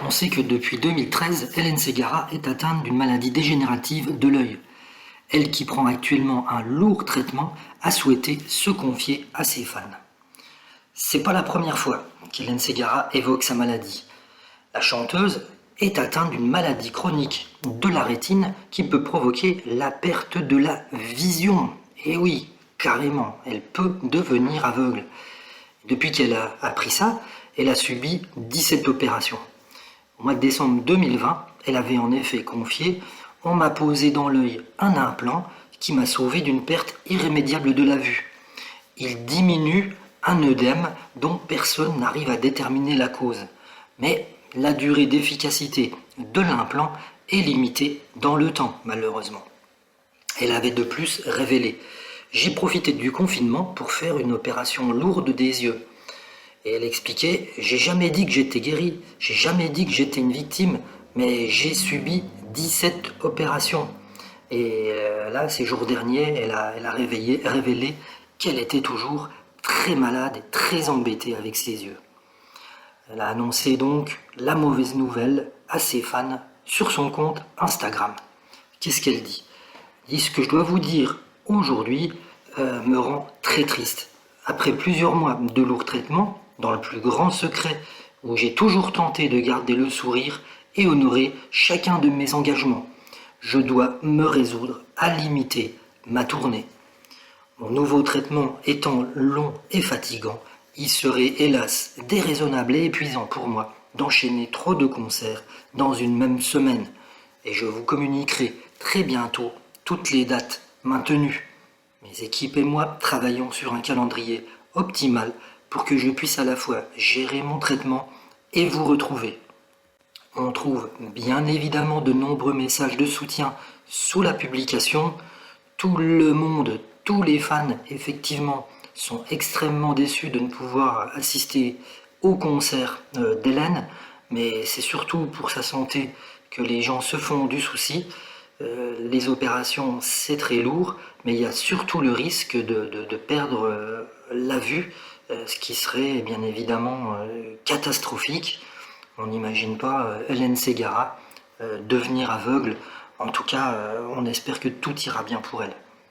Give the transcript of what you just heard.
On sait que depuis 2013, Hélène Ségara est atteinte d'une maladie dégénérative de l'œil. Elle qui prend actuellement un lourd traitement a souhaité se confier à ses fans. C'est pas la première fois qu'Hélène Ségara évoque sa maladie. La chanteuse est atteinte d'une maladie chronique de la rétine qui peut provoquer la perte de la vision. Et oui, carrément, elle peut devenir aveugle. Depuis qu'elle a appris ça, elle a subi 17 opérations. Au mois de décembre 2020, elle avait en effet confié « On m'a posé dans l'œil un implant qui m'a sauvé d'une perte irrémédiable de la vue. Il diminue un œdème dont personne n'arrive à déterminer la cause. Mais la durée d'efficacité de l'implant est limitée dans le temps, malheureusement. » Elle avait de plus révélé « J'ai profité du confinement pour faire une opération lourde des yeux. » Et elle expliquait « J'ai jamais dit que j'étais guérie, j'ai jamais dit que j'étais une victime, mais j'ai subi 17 opérations. » Et là, ces jours derniers, elle a révélé qu'elle était toujours très malade et très embêtée avec ses yeux. Elle a annoncé donc la mauvaise nouvelle à ses fans sur son compte Instagram. Qu'est-ce qu'elle dit ? Elle dit « Ce que je dois vous dire aujourd'hui me rend très triste. Après plusieurs mois de lourds traitements, dans le plus grand secret, où j'ai toujours tenté de garder le sourire et honorer chacun de mes engagements, je dois me résoudre à limiter ma tournée. Mon nouveau traitement étant long et fatigant, il serait hélas déraisonnable et épuisant pour moi d'enchaîner trop de concerts dans une même semaine. Et je vous communiquerai très bientôt toutes les dates maintenues. Mes équipes et moi travaillons sur un calendrier optimal pour que je puisse à la fois gérer mon traitement et vous retrouver. » On trouve bien évidemment de nombreux messages de soutien sous la publication. Tout le monde, tous les fans, effectivement, sont extrêmement déçus de ne pouvoir assister au concert d'Hélène, mais c'est surtout pour sa santé que les gens se font du souci. Les opérations, c'est très lourd, mais il y a surtout le risque de perdre la vue, ce qui serait bien évidemment catastrophique. On n'imagine pas Hélène Ségara devenir aveugle. En tout cas, on espère que tout ira bien pour elle.